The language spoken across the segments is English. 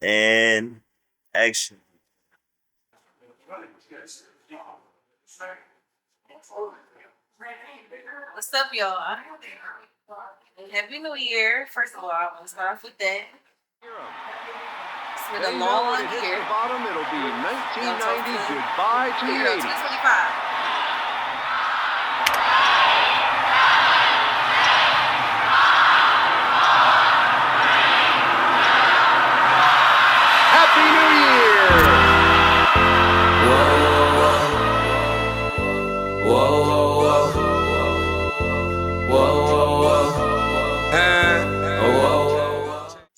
And action. What's up, y'all? Happy New Year. First of all, I want to start off with that. It's been a long year. Bottom, it'll be 1990. Goodbye to Year the 80s. 2025. Happy New Year!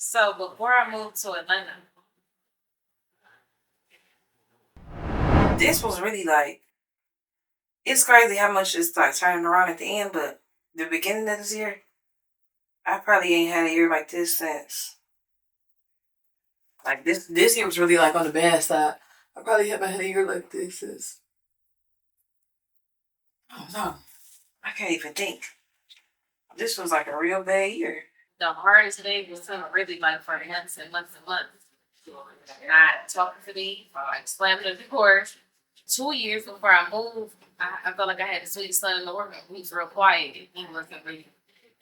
So before I moved to Atlanta, this was really like, it's crazy how much it's like turning around at the end, but the beginning of this year, I probably ain't had a year like this since. Like this year was really like on the bad side. I probably haven't had a year like this since. I don't know. I can't even think. This was like a real bad year. The hardest day was really like for months and months and months. Not talking to me, like slamming the door. 2 years before I moved, I felt like I had the sweetest son in the world. He was real quiet. He wasn't really.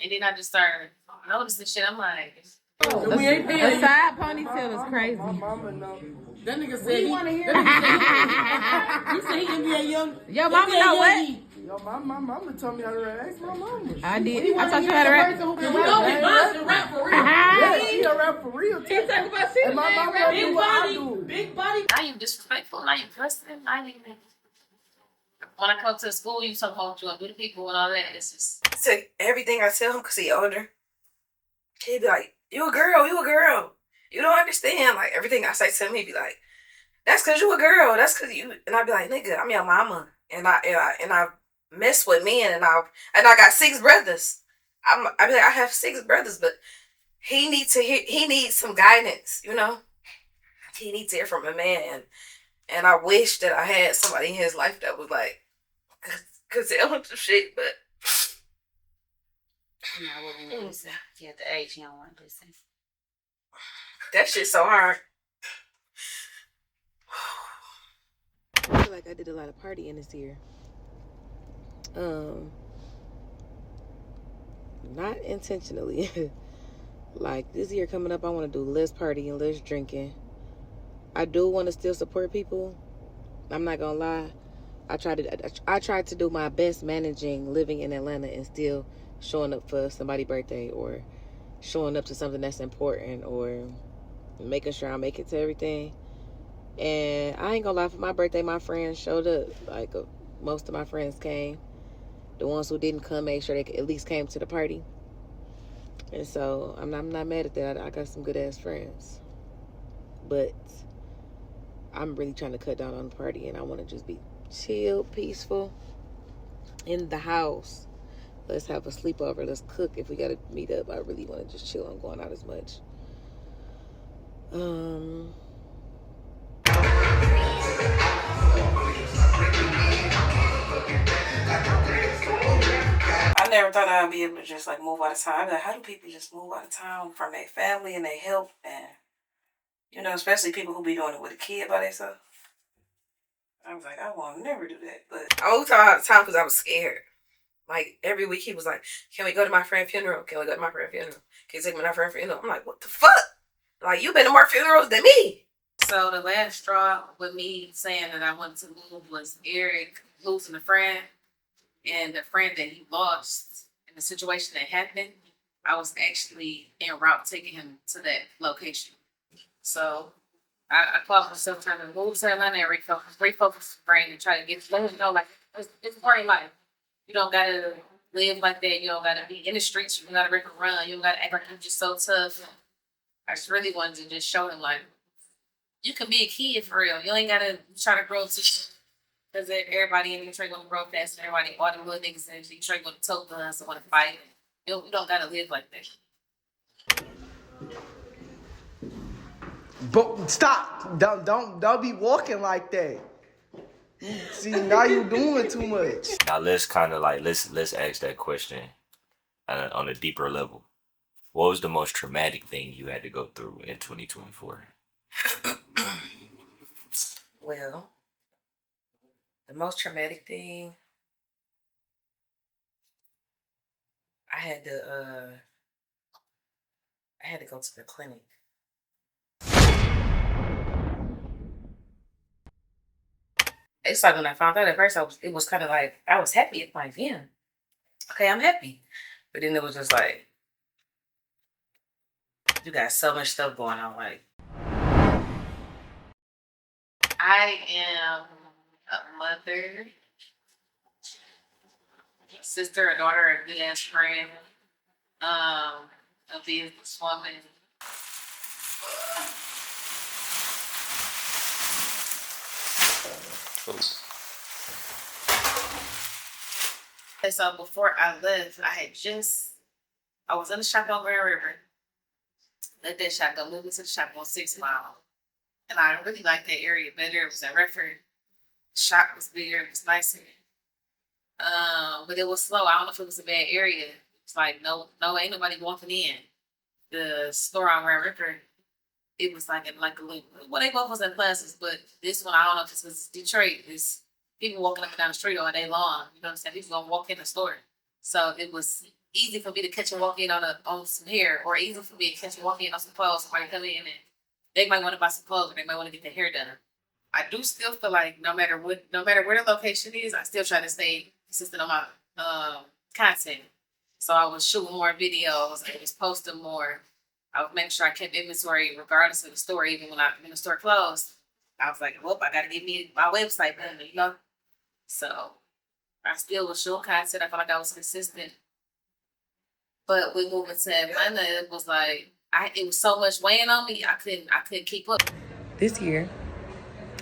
And then I just started noticing shit. I'm like, We ain't paying. The side ponytail is crazy. My mama know. That nigga said he want to hear. He said he can be a young. Your mama know what? Yo, my mama told me how to rap. Ask my mama. I did. I thought you had to rap. You know Big Bonnie can rap for real. Yeah, she a rap for real. He talking about shit. And my mama do what I do. Big Bonnie. now you disrespectful. Now you cussing. Now you. When I come to school, you talk about what you want to do to people and all that. It's just. So everything I tell him, because he older, he'd be like, you a girl. You don't understand. Like, everything I say to him, he'd be like, that's because you a girl. That's because you. And I'd be like, nigga, I'm your mama. And I mess with men, and I got 6 brothers. I be like, I have 6 brothers, but he needs some guidance, you know? He needs to hear from a man. And I wish that I had somebody in his life that was like, could tell him some shit, but. No, I wouldn't listen. You at the age you don't want to listen. That shit's so hard. I feel like I did a lot of partying this year. Not intentionally. Like, this year coming up, I want to do less partying, less drinking. I do want to still support people. I'm not gonna lie. I tried to do my best managing living in Atlanta and still showing up for somebody's birthday, or showing up to something that's important, or making sure I make it to everything. And I ain't gonna lie, for my birthday, my friends showed up. Like, most of my friends came. The ones who didn't come made sure they at least came to the party. And so I'm not mad at that. I got some good ass friends. But I'm really trying to cut down on the party, and I want to just be chill, peaceful, in the house. Let's have a sleepover. Let's cook if we got to meet up. I really want to just chill on going out as much. I never thought I'd be able to just like move out of town. I'd be like, how do people just move out of town from their family and their health, and especially people who be doing it with a kid by themselves. I was like, I will never do that. But I moved out of town because I was scared. Like, every week he was like, can we go to my friend's funeral? Can you take me to my friend's funeral? I'm like, what the fuck? Like, you've been to more funerals than me. So the last straw with me saying that I wanted to move was Eric losing a friend, and the friend that he lost in the situation that happened. I was actually en route taking him to that location. So I called myself trying to move to Atlanta and refocus the brain and try to let him know, like, it's part of life. You don't gotta live like that. You don't gotta be in the streets. You don't gotta rip and run. You don't gotta act like you're just so tough. I just really wanted to just show him, like, you can be a kid for real. You ain't gotta try to grow up because everybody in Detroit gonna grow fast, and everybody, all the little niggas in Detroit gonna tote guns and wanna fight. You don't gotta live like that. But stop! Don't be walking like that. See, now you doing too much. Now let's kind of like let's ask that question on a deeper level. What was the most traumatic thing you had to go through in 2024? Well, the most traumatic thing, I had to go to the clinic. It's like when I found out at first, it was kind of like, I was happy. It's like, yeah, okay, I'm happy. But then it was just like, you got so much stuff going on. Like, I am a mother, sister, a daughter, a good ass friend, a businesswoman. And so before I left, I was in the shop on Grand River. Let that shotgun move into the shop on 6 Mile. And I really liked that area better. It was a Redford. The shop was bigger. It was nicer. But it was slow. I don't know if it was a bad area. It's like, no, ain't nobody walking in. The store on Grand River, it was like in like a little, well, they both was in classes, but this one, I don't know if this was Detroit. It's people walking up and down the street all day long. You know what I'm saying? People gonna walk in the store. So it was easy for me to catch and walk in on some hair, or easy for me to catch and walk in on some clothes. Somebody come in and they might want to buy some clothes, or they might want to get their hair done. I do still feel like no matter where the location is, I still try to stay consistent on my content. So I was shooting more videos, I was posting more. I was making sure I kept inventory regardless of the store, even when the store closed. I was like, well, I gotta get me my website done, you know? So I still was showing content. I felt like I was consistent. But with moving to Atlanta, it was like it was so much weighing on me, I couldn't keep up. This year,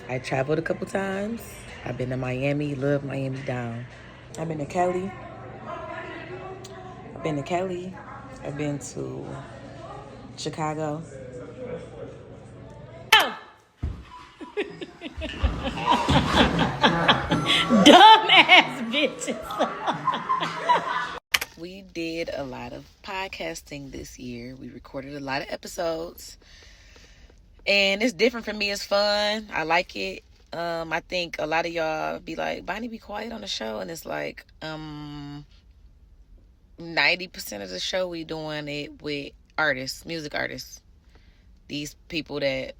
I traveled a couple times. I've been to Miami, love Miami down. I've been to Cali. I've been to Chicago. Dumbass bitches. We did a lot of podcasting this year. We recorded a lot of episodes. And it's different for me. It's fun. I like it. I think a lot of y'all be like, Bonnie, be quiet on the show. And it's like 90% of the show we doing it with artists, music artists. These people that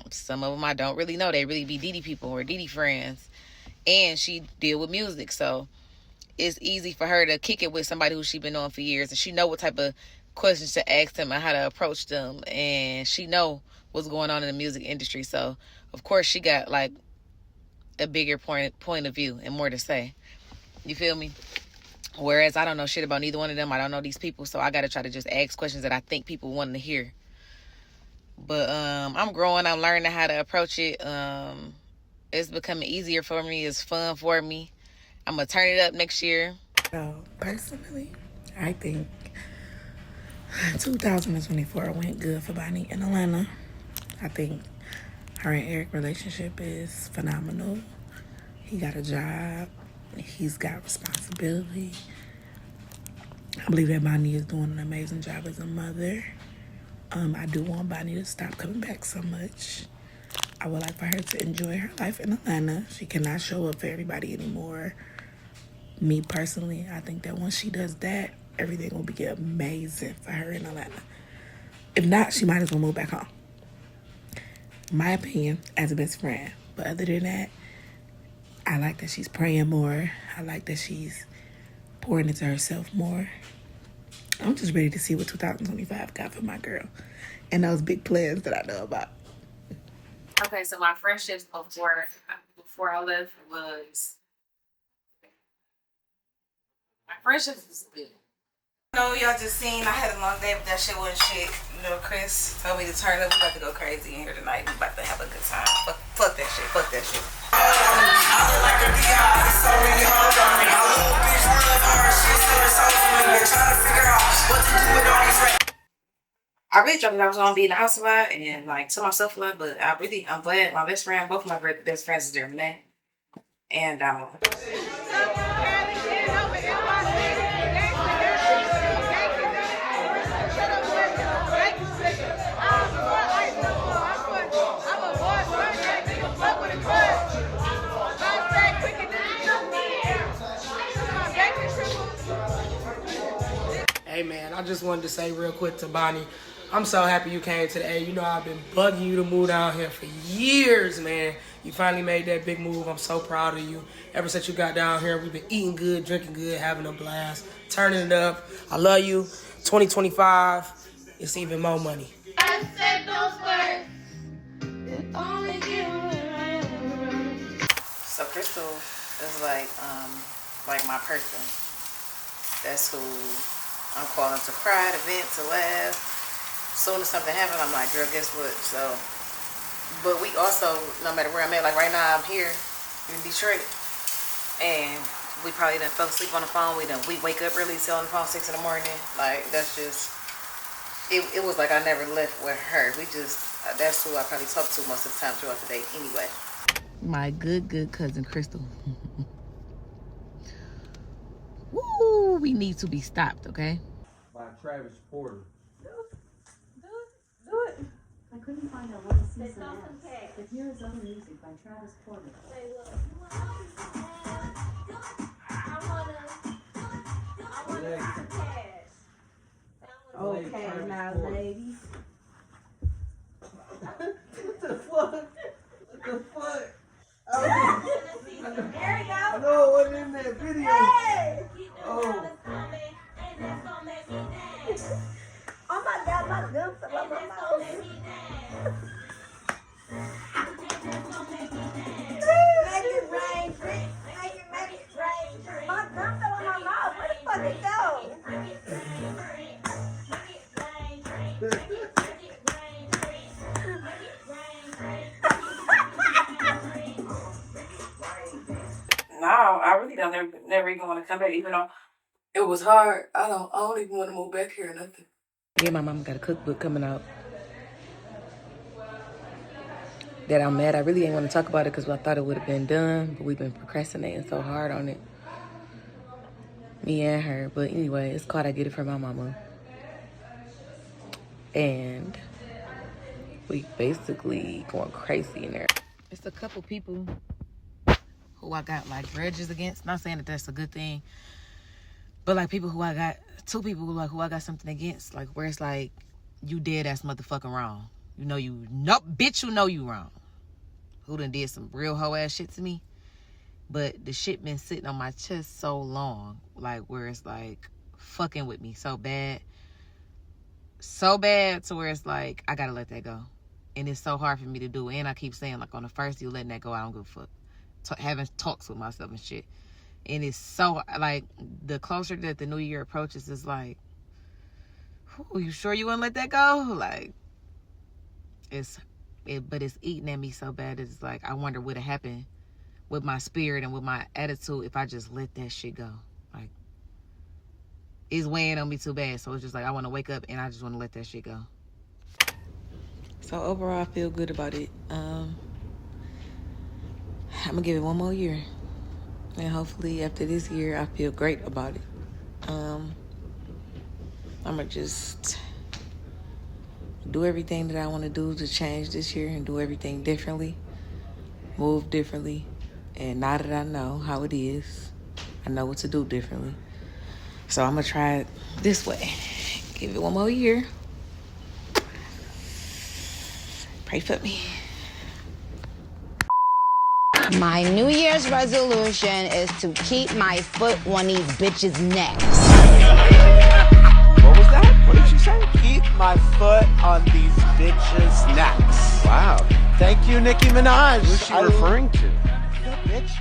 some of them I don't really know. They really be Didi people or Didi friends. And she deal with music. So it's easy for her to kick it with somebody who she been knowing for years. And she know what type of questions to ask them and how to approach them. And she know what's going on in the music industry. So, of course, she got, like, a bigger point of view and more to say. You feel me? Whereas I don't know shit about neither one of them. I don't know these people. So I got to try to just ask questions that I think people want to hear. But I'm growing. I'm learning how to approach it. It's becoming easier for me. It's fun for me. I'm going to turn it up next year. So, personally, I think 2024 went good for Bonnie in Atlanta. I think her and Eric relationship is phenomenal. He got a job. He's got responsibility. I believe that Bonnie is doing an amazing job as a mother. I do want Bonnie to stop coming back so much. I would like for her to enjoy her life in Atlanta. She cannot show up for everybody anymore. Me personally, I think that once she does that, everything will be amazing for her in Atlanta. If not, she might as well move back home. My opinion as a best friend. But other than that, I like that she's praying more. I like that she's pouring into herself more. I'm just ready to see what 2025 got for my girl and those big plans that I know about. Okay, so my friendships before I left was good. No, y'all just seen I had a long day, but that shit wasn't shit. You know, Chris told me to turn up. We about to go crazy in here tonight. We about to have a good time. Fuck that shit. Fuck that shit. I really thought that I was gonna be in the house a lot and like to myself a lot, but I'm glad my best friend, both of my best friends is there, man. And I just wanted to say real quick to Bonnie, I'm so happy you came to the A. You know I've been bugging you to move down here for years, man. You finally made that big move. I'm so proud of you. Ever since you got down here, we've been eating good, drinking good, having a blast, turning it up. I love you. 2025, it's even more money. I said those words. So Crystal is like my person. That's who I'm calling to cry, to vent, to laugh. As soon as something happens, I'm like, girl, guess what? So, but we also, no matter where I'm at, like right now I'm here in Detroit, and we probably done fell asleep on the phone. We wake up early, sit on the phone 6 in the morning. Like that's just, it was like I never left with her. That's who I probably talk to most of the time throughout the day anyway. My good cousin Crystal. Woo, we need to be stopped, okay? By Travis Porter. Do it. I couldn't find out what the season is, but here is other music by Travis Porter. Okay, now, ladies. What the fuck? What the fuck? There you go. I know it wasn't in that video. Hey! Oh. Oh my God, my gums are on my mouth. Make it rain, drink. Make it rain. My gums are on my mouth. Where the fuck it go? No, I really don't never even want to come back, even though it was hard. I don't even want to move back here or nothing. Yeah, my mama got a cookbook coming out that I'm mad. I really ain't want to talk about it because I thought it would have been done, but we've been procrastinating so hard on it. Me and her. But anyway, it's called I Get It From My Mama. And we basically going crazy in there. It's a couple people who I got like grudges against. Not saying that that's a good thing, but like people who I got, 2 people who I got something against, like where it's like you dead ass motherfucking wrong. Bitch, you know you wrong. Who done did some real hoe ass shit to me, but the shit been sitting on my chest so long, like where it's like fucking with me so bad to where it's like I gotta let that go, and it's so hard for me to do. And I keep saying like on the first you letting that go, I don't give a fuck. Having talks with myself and shit, and it's so like the closer that the new year approaches, is like, you sure you want to let that go? Like but it's eating at me so bad. It's like I wonder what would have happened with my spirit and with my attitude if I just let that shit go. Like it's weighing on me too bad, so it's just like I want to wake up and I just want to let that shit go. So overall, I feel good about it. I'm gonna give it one more year, and hopefully after this year I feel great about it. I'm gonna just do everything that I want to do to change this year and do everything differently, move differently, and now that I know how it is, I know what to do differently. So I'm gonna try it this way. Give it one more year. Pray for me. My New Year's resolution is to keep my foot on these bitches' necks. What was that? What did you say? Keep my foot on these bitches' necks. Wow. Thank you, Nicki Minaj. Who's she referring to? The bitch.